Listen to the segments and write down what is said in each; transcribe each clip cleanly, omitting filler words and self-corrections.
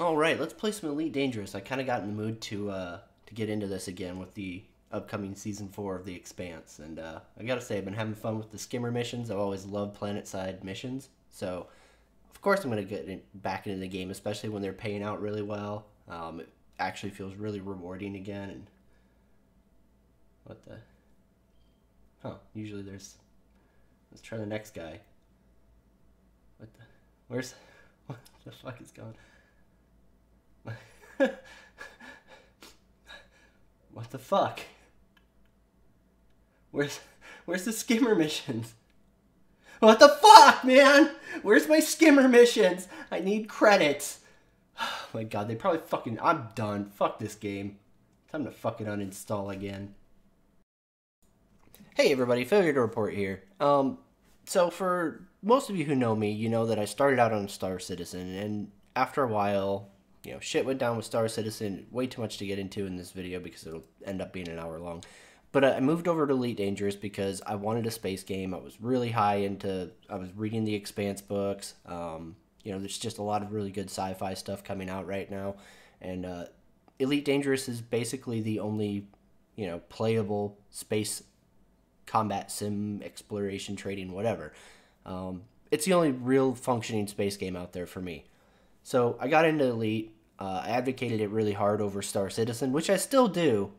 All right, let's play some Elite Dangerous. I kind of got in the mood to get into this again with the upcoming season 4 of The Expanse, and I gotta say I've been having fun with the skimmer missions. I've always loved planet-side missions, so of course I'm gonna back into the game, especially when they're paying out really well. It actually feels really rewarding again. And what the? Huh? Usually there's. Let's try the next guy. What the? Where's? What the fuck is going? What the fuck? Where's the skimmer missions? What the fuck, man? Where's my skimmer missions? I need credits. Oh my god, they probably fucking... I'm done. Fuck this game. Time to fucking uninstall again. Hey everybody, FailureToReport here. So for most of you who know me, you know that I started out on Star Citizen, and after a while, you know, shit went down with Star Citizen. Way too much to get into in this video because it'll end up being an hour long. But I moved over to Elite Dangerous because I wanted a space game. I was really high into... I was reading the Expanse books. You know, there's just a lot of really good sci-fi stuff coming out right now. And Elite Dangerous is basically the only, you know, playable space combat sim, exploration, trading, whatever. It's the only real functioning space game out there for me. So I got into Elite. I advocated it really hard over Star Citizen, which I still do.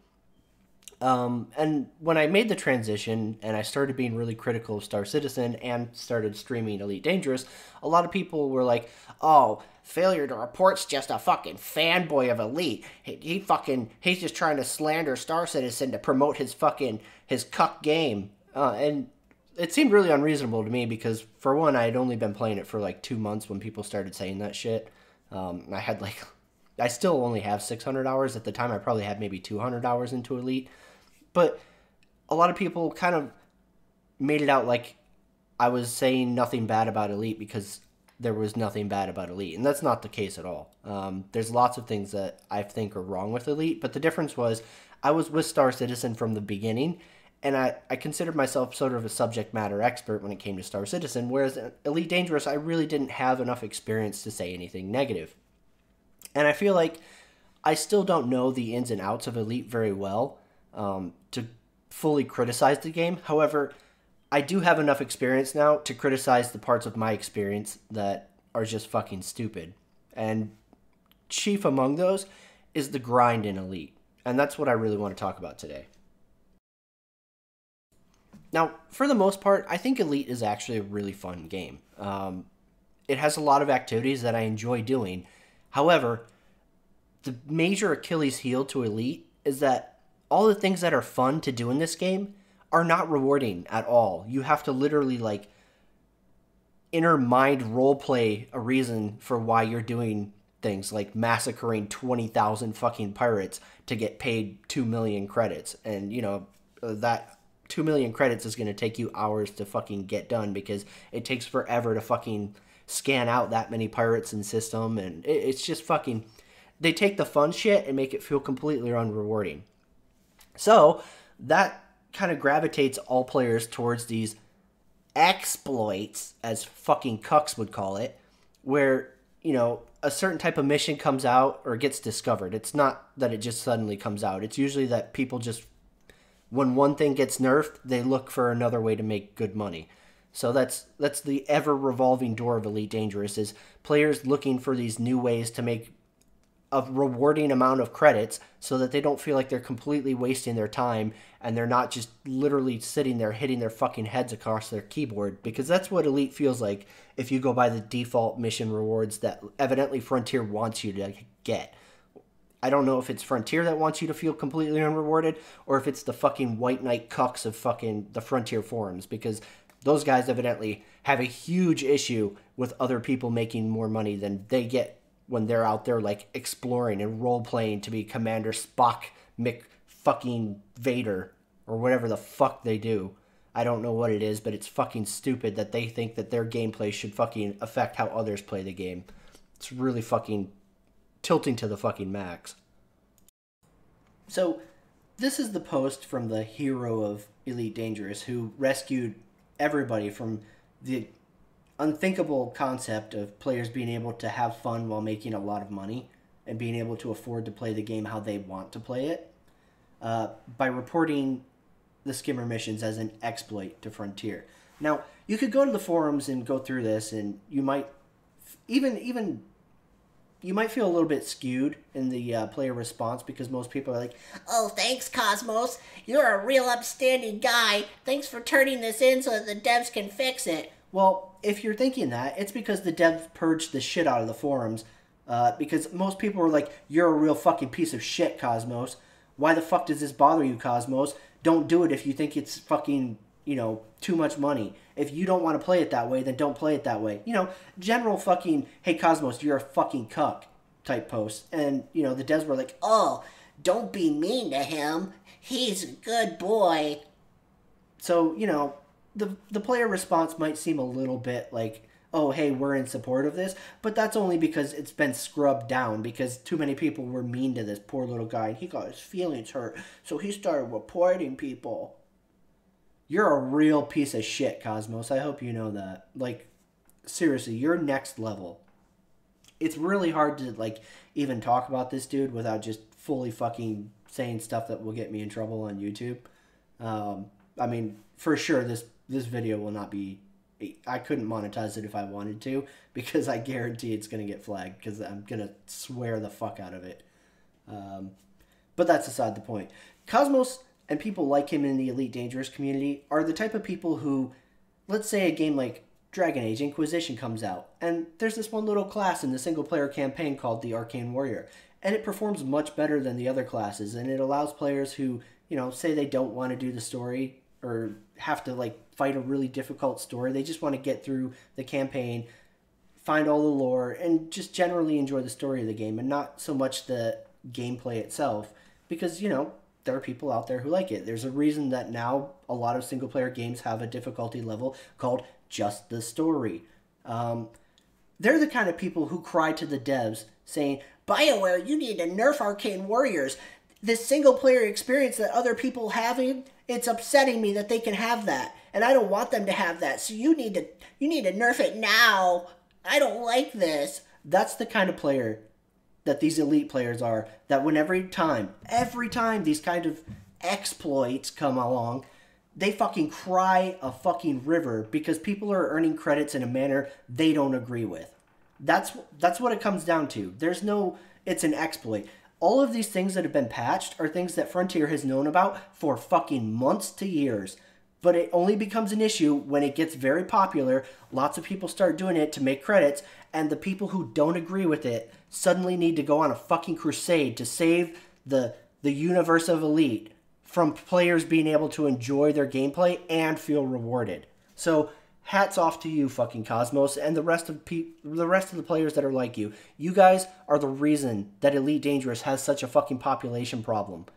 And when I made the transition and I started being really critical of Star Citizen and started streaming Elite Dangerous, a lot of people were like, oh, FailureToReport's just a fucking fanboy of Elite. He's just trying to slander Star Citizen to promote his cuck game. And it seemed really unreasonable to me because, for one, I had only been playing it for like 2 months when people started saying that shit. I still only have 600 hours. At the time, I probably had maybe 200 hours into Elite. But a lot of people kind of made it out like I was saying nothing bad about Elite because there was nothing bad about Elite. And that's not the case at all. There's lots of things that I think are wrong with Elite. But the difference was I was with Star Citizen from the beginning. And I considered myself sort of a subject matter expert when it came to Star Citizen. Whereas Elite Dangerous, I really didn't have enough experience to say anything negative. And I feel like I still don't know the ins and outs of Elite very well to fully criticize the game. However, I do have enough experience now to criticize the parts of my experience that are just fucking stupid. And chief among those is the grind in Elite. And that's what I really want to talk about today. Now, for the most part, I think Elite is actually a really fun game. It has a lot of activities that I enjoy doing. However, the major Achilles heel to Elite is that all the things that are fun to do in this game are not rewarding at all. You have to literally, like, inner mind roleplay a reason for why you're doing things like massacring 20,000 fucking pirates to get paid 2 million credits. And, you know, that 2 million credits is going to take you hours to fucking get done because it takes forever to fucking scan out that many pirates in system. And it's just fucking... They take the fun shit and make it feel completely unrewarding. So that kind of gravitates all players towards these exploits, as fucking cucks would call it, where, you know, a certain type of mission comes out or gets discovered. It's not that it just suddenly comes out. It's usually that people just, when one thing gets nerfed, they look for another way to make good money. So that's the ever-revolving door of Elite Dangerous, is players looking for these new ways to make a rewarding amount of credits so that they don't feel like they're completely wasting their time and they're not just literally sitting there hitting their fucking heads across their keyboard, because that's what Elite feels like if you go by the default mission rewards that evidently Frontier wants you to get. I don't know if it's Frontier that wants you to feel completely unrewarded or if it's the fucking white knight cucks of fucking the Frontier forums, because those guys evidently have a huge issue with other people making more money than they get when they're out there, like, exploring and role-playing to be Commander Spock fucking Vader, or whatever the fuck they do. I don't know what it is, but it's fucking stupid that they think that their gameplay should fucking affect how others play the game. It's really fucking tilting to the fucking max. So, this is the post from the hero of Elite Dangerous, who rescued everybody from the unthinkable concept of players being able to have fun while making a lot of money and being able to afford to play the game how they want to play it by reporting the skimmer missions as an exploit to Frontier. Now, you could go to the forums and go through this, and you might even you might feel a little bit skewed in the player response because most people are like, "Oh, thanks, Cosmos. You're a real upstanding guy. Thanks for turning this in so that the devs can fix it." Well, if you're thinking that, it's because the devs purged the shit out of the forums. Because most people were like, "You're a real fucking piece of shit, Cosmos. Why the fuck does this bother you, Cosmos? Don't do it if you think it's fucking, too much money. If you don't want to play it that way, then don't play it that way." General fucking, "Hey, Cosmos, you're a fucking cuck" type posts. And, the devs were like, "Oh, don't be mean to him. He's a good boy." So, the player response might seem a little bit like, "Oh, hey, we're in support of this," but that's only because it's been scrubbed down because too many people were mean to this poor little guy and he got his feelings hurt, so he started reporting people. You're a real piece of shit, Cosmos. I hope you know that. Like, seriously, you're next level. It's really hard to, even talk about this dude without just fully fucking saying stuff that will get me in trouble on YouTube. I mean, for sure, this video will not be... I couldn't monetize it if I wanted to because I guarantee it's going to get flagged because I'm going to swear the fuck out of it. But that's aside the point. Cosmos and people like him in the Elite Dangerous community are the type of people who, let's say a game like Dragon Age Inquisition comes out, and there's this one little class in the single-player campaign called the Arcane Warrior, and it performs much better than the other classes, and it allows players who, say they don't want to do the story or have to, fight a really difficult story. They just want to get through the campaign, find all the lore, and just generally enjoy the story of the game and not so much the gameplay itself because, there are people out there who like it. There's a reason that now a lot of single-player games have a difficulty level called just the story. They're the kind of people who cry to the devs saying, "BioWare, you need to nerf Arcane Warriors. This single-player experience that other people having, it's upsetting me that they can have that. And I don't want them to have that. So you need to nerf it now. I don't like this." That's the kind of player that these elite players are, that when every time these kind of exploits come along, they fucking cry a fucking river because people are earning credits in a manner they don't agree with. That's what it comes down to. It's an exploit. All of these things that have been patched are things that Frontier has known about for fucking months to years. But it only becomes an issue when it gets very popular, lots of people start doing it to make credits, and the people who don't agree with it suddenly need to go on a fucking crusade to save the universe of Elite from players being able to enjoy their gameplay and feel rewarded. So, hats off to you, fucking Cosmos, and the rest of the players that are like you. You guys are the reason that Elite Dangerous has such a fucking population problem.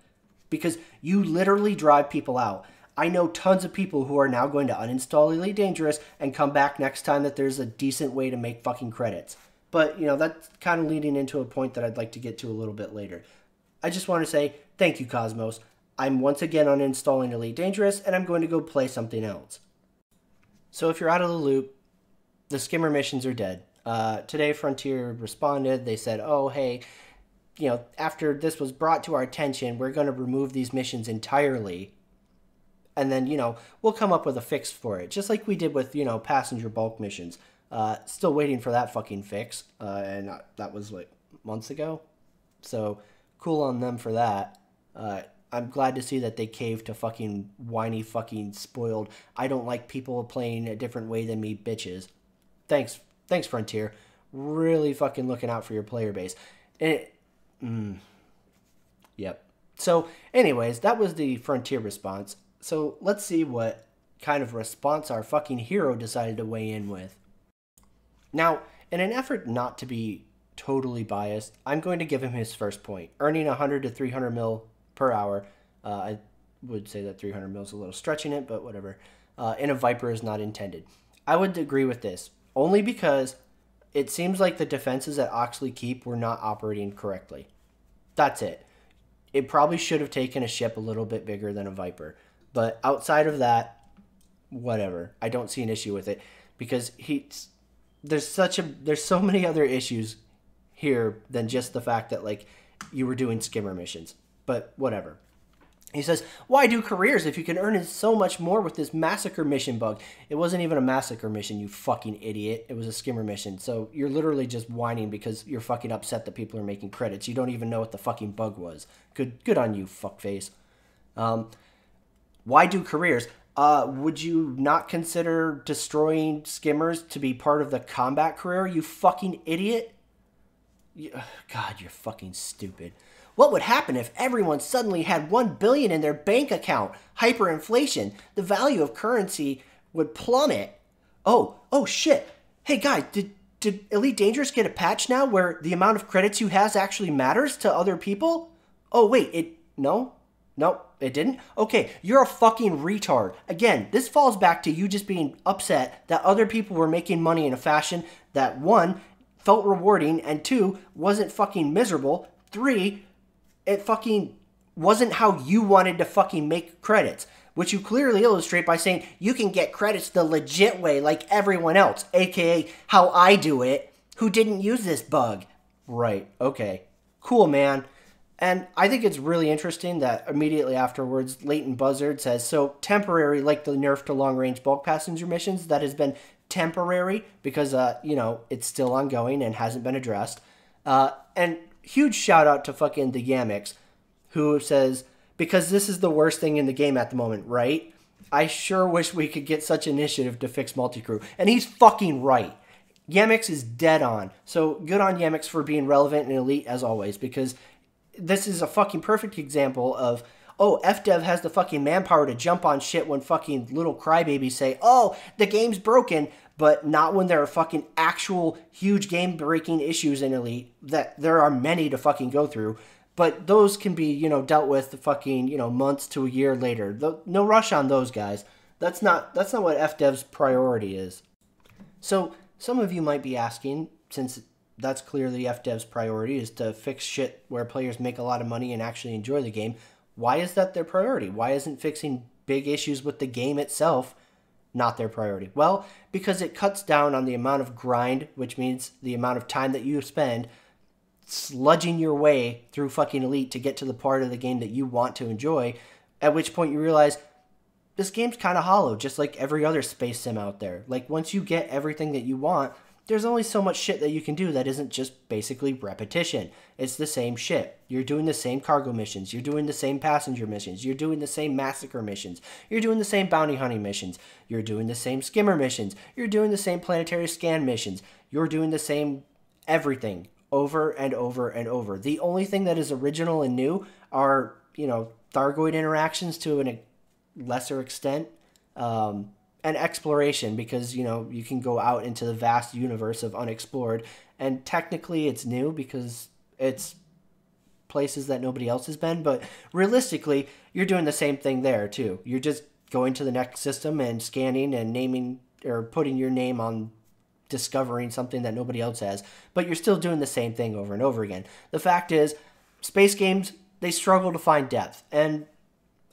Because you literally drive people out. I know tons of people who are now going to uninstall Elite Dangerous and come back next time that there's a decent way to make fucking credits. But, that's kind of leading into a point that I'd like to get to a little bit later. I just want to say thank you, Cosmos. I'm once again uninstalling Elite Dangerous, and I'm going to go play something else. So if you're out of the loop, the skimmer missions are dead. Today, Frontier responded. They said, "Oh, hey, after this was brought to our attention, we're going to remove these missions entirely. And then, we'll come up with a fix for it." Just like we did with, passenger bulk missions. Still waiting for that fucking fix. And that was, months ago? So, cool on them for that. I'm glad to see that they caved to fucking whiny fucking spoiled, I don't like people playing a different way than me bitches. Thanks, Frontier. Really fucking looking out for your player base. Yep. So, anyways, that was the Frontier response. So, let's see what kind of response our fucking hero decided to weigh in with. Now, in an effort not to be totally biased, I'm going to give him his first point. Earning 100 to 300 mil per hour. I would say that 300 mil is a little stretching it, but whatever. In a Viper is not intended. I would agree with this, only because it seems like the defenses at Oxley Keep were not operating correctly. That's it. It probably should have taken a ship a little bit bigger than a Viper. But outside of that, whatever. I don't see an issue with it because there's so many other issues here than just the fact that like you were doing skimmer missions. But whatever. He says, why do careers if you can earn so much more with this massacre mission bug? It wasn't even a massacre mission, you fucking idiot. It was a skimmer mission. So you're literally just whining because you're fucking upset that people are making credits. You don't even know what the fucking bug was. Good on you, fuckface. Why do careers? Would you not consider destroying skimmers to be part of the combat career, you fucking idiot? God, you're fucking stupid. What would happen if everyone suddenly had 1 billion in their bank account? Hyperinflation. The value of currency would plummet. Oh shit. Hey guys, did Elite Dangerous get a patch now where the amount of credits you has actually matters to other people? Oh wait, no, it didn't? Okay, you're a fucking retard. Again, this falls back to you just being upset that other people were making money in a fashion that, 1, felt rewarding, and 2, wasn't fucking miserable. 3, it fucking wasn't how you wanted to fucking make credits, which you clearly illustrate by saying you can get credits the legit way like everyone else, aka how I do it, who didn't use this bug. Right, okay. Cool, man. And I think it's really interesting that immediately afterwards, Leighton Buzzard says, so temporary, like the nerf to long-range bulk passenger missions, that has been temporary because, it's still ongoing and hasn't been addressed. And huge shout out to fucking the Yamix, who says, because this is the worst thing in the game at the moment, right? I sure wish we could get such initiative to fix multi-crew. And he's fucking right. Yamix is dead on. So good on Yamix for being relevant and elite as always, because this is a fucking perfect example of, FDev has the fucking manpower to jump on shit when fucking little crybabies say, the game's broken, but not when there are fucking actual huge game-breaking issues in Elite that there are many to fucking go through. But those can be, dealt with fucking, months to a year later. No rush on those guys. That's not what FDev's priority is. So some of you might be asking, since that's clearly FDev's priority, is to fix shit where players make a lot of money and actually enjoy the game, why is that their priority? Why isn't fixing big issues with the game itself not their priority? Well, because it cuts down on the amount of grind, which means the amount of time that you spend sludging your way through fucking Elite to get to the part of the game that you want to enjoy, at which point you realize this game's kind of hollow, just like every other space sim out there. Like, once you get everything that you want, there's only so much shit that you can do that isn't just basically repetition. It's the same shit. You're doing the same cargo missions. You're doing the same passenger missions. You're doing the same massacre missions. You're doing the same bounty hunting missions. You're doing the same skimmer missions. You're doing the same planetary scan missions. You're doing the same everything over and over and over. The only thing that is original and new are, Thargoid interactions to a lesser extent. And exploration, because, you can go out into the vast universe of unexplored, and technically it's new because it's places that nobody else has been, but realistically, you're doing the same thing there too. You're just going to the next system and scanning and naming or putting your name on discovering something that nobody else has, but you're still doing the same thing over and over again. The fact is, space games, they struggle to find depth, and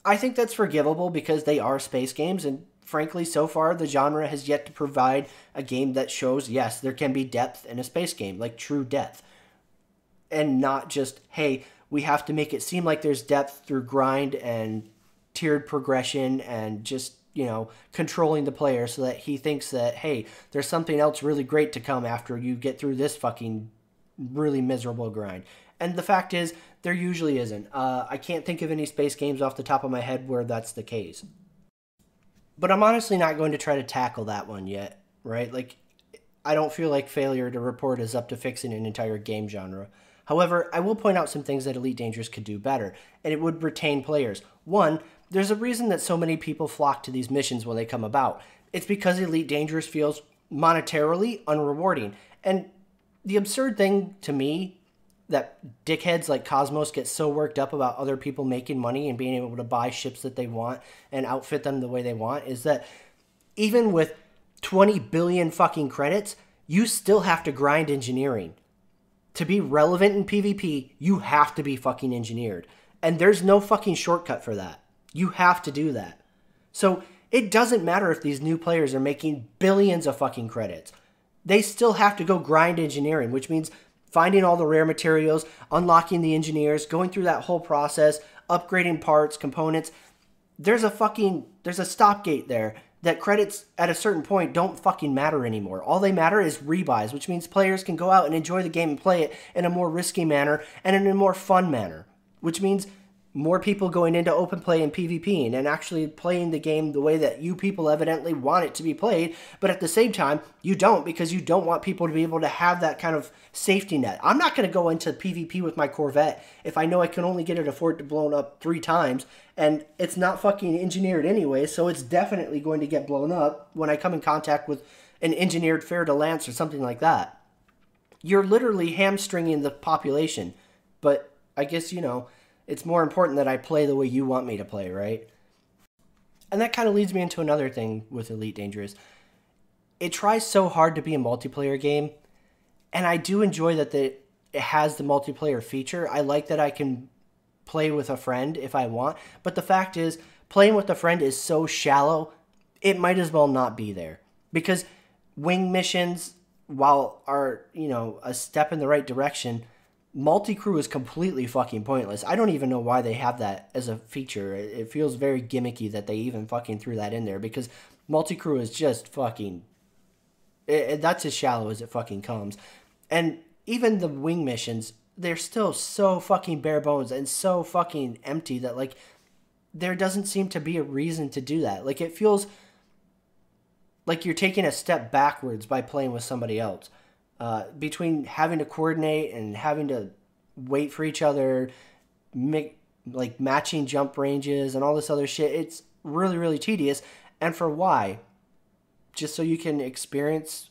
I think that's forgivable because they are space games, and frankly, so far, the genre has yet to provide a game that shows, yes, there can be depth in a space game, like true depth. And not just, hey, we have to make it seem like there's depth through grind and tiered progression and just, controlling the player so that he thinks that, hey, there's something else really great to come after you get through this fucking really miserable grind. And the fact is, there usually isn't. I can't think of any space games off the top of my head where that's the case. But I'm honestly not going to try to tackle that one yet, right? Like, I don't feel like FailureToReport is up to fixing an entire game genre. However, I will point out some things that Elite Dangerous could do better, and it would retain players. One, there's a reason that so many people flock to these missions when they come about. It's because Elite Dangerous feels monetarily unrewarding. And the absurd thing to me that dickheads like Cosmos get so worked up about other people making money and being able to buy ships that they want and outfit them the way they want is that even with 20 billion fucking credits, you still have to grind engineering. To be relevant in PvP, you have to be fucking engineered. And there's no fucking shortcut for that. You have to do that. So it doesn't matter if these new players are making billions of fucking credits. they still have to go grind engineering, which means finding all the rare materials, unlocking the engineers, going through that whole process, upgrading parts, components. There's a stop gate there that credits at a certain point don't fucking matter anymore. All they matter is rebuys, which means players can go out and enjoy the game and play it in a more risky manner and in a more fun manner, which means more people going into open play and PvP and actually playing the game the way that you people evidently want it to be played, but at the same time, you don't, because you don't want people to be able to have that kind of safety net. I'm not going to go into PvP with my Corvette if I know I can only get it afford to blown up 3 times, and it's not fucking engineered anyway, so it's definitely going to get blown up when I come in contact with an engineered Fer-de-Lance or something like that. You're literally hamstringing the population, but I guess, it's more important that I play the way you want me to play, right? And that kind of leads me into another thing with Elite Dangerous. It tries so hard to be a multiplayer game, and I do enjoy that it has the multiplayer feature. I like that I can play with a friend if I want, but the fact is, playing with a friend is so shallow, it might as well not be there. Because wing missions, while are, a step in the right direction, multi-crew is completely fucking pointless. I don't even know why they have that as a feature. It feels very gimmicky that they even fucking threw that in there, because multi-crew is just fucking... that's as shallow as it fucking comes. And even the wing missions, they're still so fucking bare bones and so fucking empty that, like, there doesn't seem to be a reason to do that. Like, it feels like you're taking a step backwards by playing with somebody else. Between having to coordinate and having to wait for each other, matching jump ranges and all this other shit, it's really, really tedious. And for why? Just so you can experience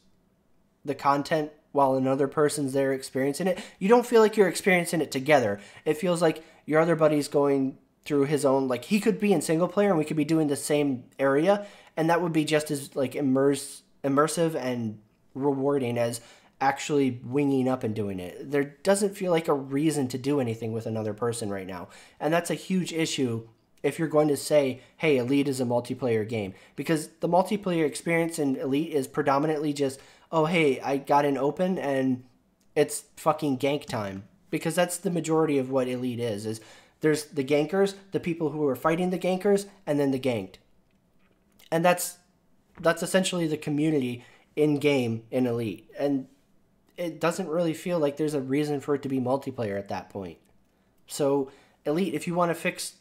the content while another person's there experiencing it. You don't feel like you're experiencing it together. It feels like your other buddy's going through his own, like, he could be in single player and we could be doing the same area, and that would be just as, like, immersive and rewarding as actually winging up and doing it. There doesn't feel like a reason to do anything with another person right now. And that's a huge issue if you're going to say, hey, Elite is a multiplayer game. Because the multiplayer experience in Elite is predominantly just, oh, hey, I got an open and it's fucking gank time. Because that's the majority of what Elite is there's the gankers, the people who are fighting the gankers, and then the ganked. And that's essentially the community in-game in Elite. And it doesn't really feel like there's a reason for it to be multiplayer at that point. So, Elite, if you want to fix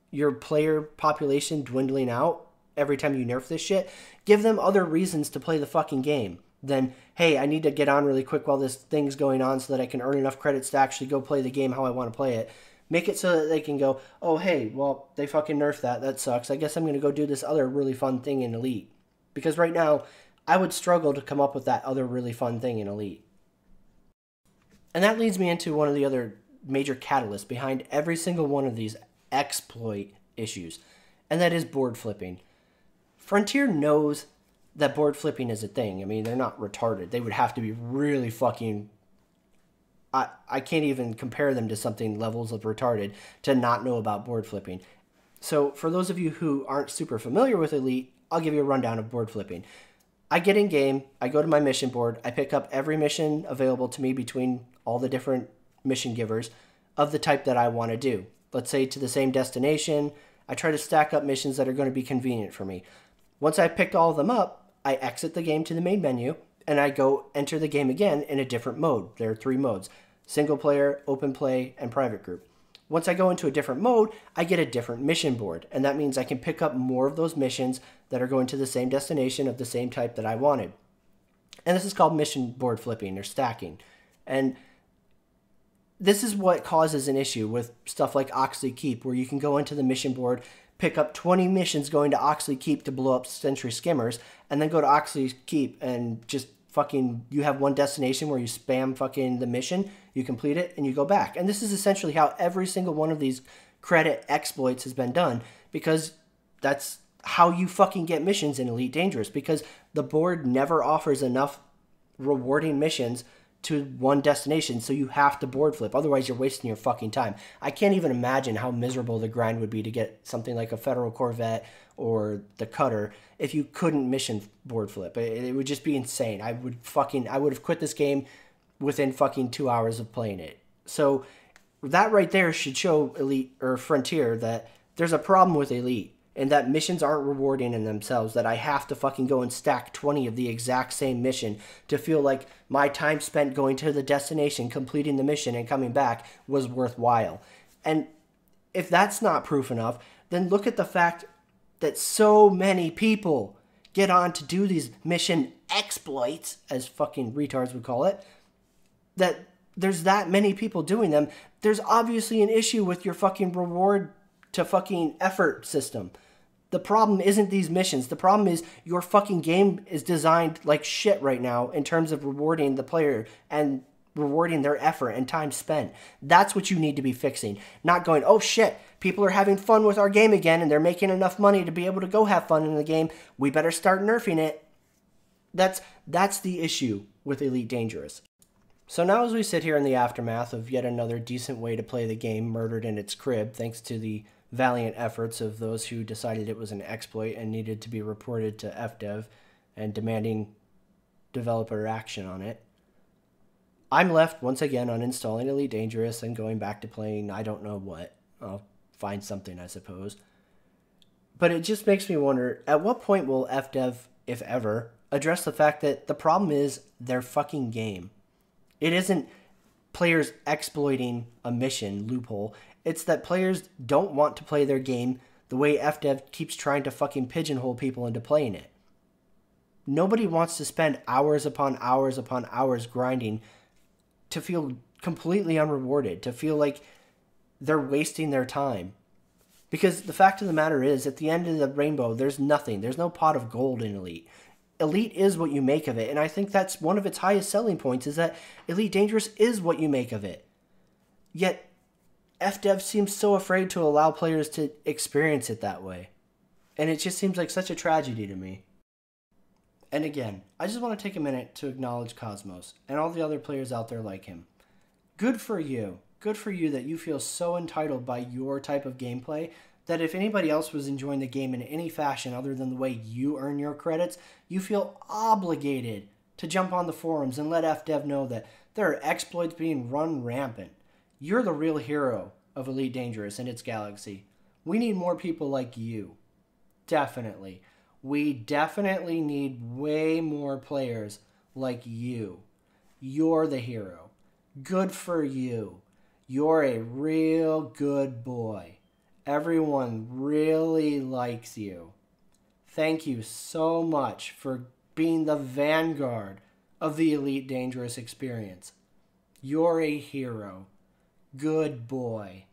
your player population dwindling out every time you nerf this shit, give them other reasons to play the fucking game than, hey, I need to get on really quick while this thing's going on so that I can earn enough credits to actually go play the game how I want to play it. Make it so that they can go, oh, hey, well, they fucking nerfed that. That sucks. I guess I'm going to go do this other really fun thing in Elite. Because right now, I would struggle to come up with that other really fun thing in Elite. And that leads me into one of the other major catalysts behind every single one of these exploit issues, and that is board flipping. Frontier knows that board flipping is a thing. I mean, they're not retarded. They would have to be really fucking... I can't even compare them to something levels of retarded to not know about board flipping. So for those of you who aren't super familiar with Elite, I'll give you a rundown of board flipping. I get in game, I go to my mission board, I pick up every mission available to me between all the different mission givers of the type that I want to do. Let's say to the same destination. I try to stack up missions that are going to be convenient for me. Once I've picked all of them up, I exit the game to the main menu, and I go enter the game again in a different mode. There are 3 modes: single player, open play, and private group. Once I go into a different mode, I get a different mission board, and that means I can pick up more of those missions that are going to the same destination of the same type that I wanted. And this is called mission board flipping or stacking. And this is what causes an issue with stuff like Oxley Keep, where you can go into the mission board, pick up 20 missions going to Oxley Keep to blow up Sentry Skimmers, and then go to Oxley Keep and just fucking, you have one destination where you spam fucking the mission, you complete it, and you go back. And this is essentially how every single one of these credit exploits has been done, because that's how you fucking get missions in Elite Dangerous, because the board never offers enough rewarding missions to one destination, so you have to board flip. Otherwise, you're wasting your fucking time. I can't even imagine how miserable the grind would be to get something like a Federal Corvette or the Cutter if you couldn't mission board flip. It would just be insane. I would have quit this game within fucking 2 hours of playing it. So that right there should show Elite or Frontier that there's a problem with Elite, and that missions aren't rewarding in themselves, that I have to fucking go and stack 20 of the exact same mission to feel like my time spent going to the destination, completing the mission, and coming back was worthwhile. And if that's not proof enough, then look at the fact that so many people get on to do these mission exploits, as fucking retards would call it, that there's that many people doing them. There's obviously an issue with your fucking reward to fucking effort system. The problem isn't these missions. The problem is your fucking game is designed like shit right now in terms of rewarding the player and rewarding their effort and time spent. That's what you need to be fixing. Not going, oh shit, people are having fun with our game again and they're making enough money to be able to go have fun in the game. We better start nerfing it. That's the issue with Elite Dangerous. So now as we sit here in the aftermath of yet another decent way to play the game murdered in its crib, thanks to the valiant efforts of those who decided it was an exploit and needed to be reported to FDev and demanding developer action on it, I'm left once again uninstalling Elite Dangerous and going back to playing I don't know what. I'll find something, I suppose. But it just makes me wonder, at what point will FDev, if ever, address the fact that the problem is their fucking game? It isn't players exploiting a mission loophole. It's that players don't want to play their game the way FDev keeps trying to fucking pigeonhole people into playing it. Nobody wants to spend hours upon hours upon hours grinding to feel completely unrewarded, to feel like they're wasting their time. Because the fact of the matter is, at the end of the rainbow, there's nothing. There's no pot of gold in Elite. Elite is what you make of it, and I think that's one of its highest selling points, is that Elite Dangerous is what you make of it. Yet, FDev seems so afraid to allow players to experience it that way. And it just seems like such a tragedy to me. And again, I just want to take a minute to acknowledge Cosmos and all the other players out there like him. Good for you. Good for you that you feel so entitled by your type of gameplay that if anybody else was enjoying the game in any fashion other than the way you earn your credits, you feel obligated to jump on the forums and let FDev know that there are exploits being run rampant. You're the real hero of Elite Dangerous and its galaxy. We need more people like you. Definitely. We definitely need way more players like you. You're the hero. Good for you. You're a real good boy. Everyone really likes you. Thank you so much for being the vanguard of the Elite Dangerous experience. You're a hero. Good boy.